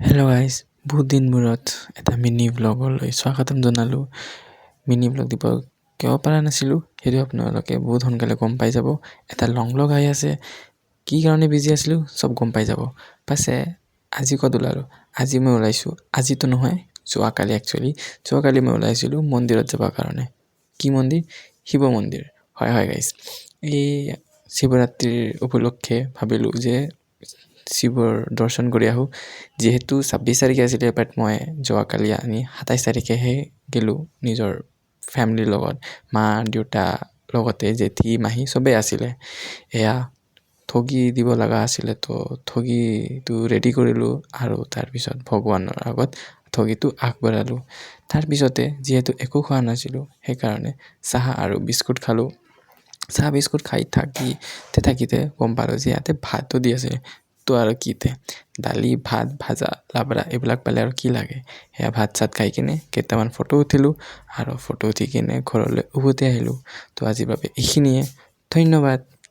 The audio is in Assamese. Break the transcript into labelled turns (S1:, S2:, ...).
S1: হেল্ল' গাইজ, বহুত দিন মূৰত এটা মিনি ব্লগলৈ স্বাগতম জনালোঁ। মিনি ব্লগ দিব কিয় পৰা নাছিলোঁ সেইটো আপোনালোকে বহুত সোনকালে গম পাই যাব। এটা লং ব্লগ আহি আছে, কি কাৰণে বিজি আছিলোঁ চব গম পাই যাব। পাছে আজি ক'ত ওলালোঁ? আজি মই ওলাইছোঁ, আজিতো নহয় যোৱাকালি মই ওলাইছিলোঁ মন্দিৰত যাবৰ কাৰণে। কি মন্দিৰ? শিৱ মন্দিৰ। হয় গাইজ, এই শিৱৰাত্ৰিৰ উপলক্ষে ভাবিলোঁ যে শিৱৰ দৰ্শন কৰি আহোঁ। যিহেতু 26 তাৰিখে আছিলে, বাট মই যোৱাকালি আনি 27 তাৰিখেহে গ'লোঁ নিজৰ ফেমিলিৰ লগত। মা দেউতা লগতে জেঠী মাহী চবেই আছিলে। এয়া ঠগি দিব লগা আছিলে, তো ঠগিটো ৰেডি কৰিলোঁ আৰু তাৰপিছত ভগৱানৰ আগত ঠগিটো আগবঢ়ালোঁ। তাৰপিছতে যিহেতু একো খোৱা নাছিলোঁ, সেইকাৰণে চাহ আৰু বিস্কুট খালোঁ। চাহ বিস্কুট খাই থাকোঁতে গম পালোঁ যে ইয়াতে ভাতো দি আছে। তো আৰু কিতে দালি ভাত ভাজা লাবৰা এইবিলাক পালে আৰু কি লাগে। সেয়া ভাত চাত খাই কিনে কেইটামান ফটো উঠিলোঁ আৰু ফটো উঠি কিনে ঘৰলৈ উভতি আহিলোঁ। তো আজিৰ বাবে এইখিনিয়ে, ধন্যবাদ।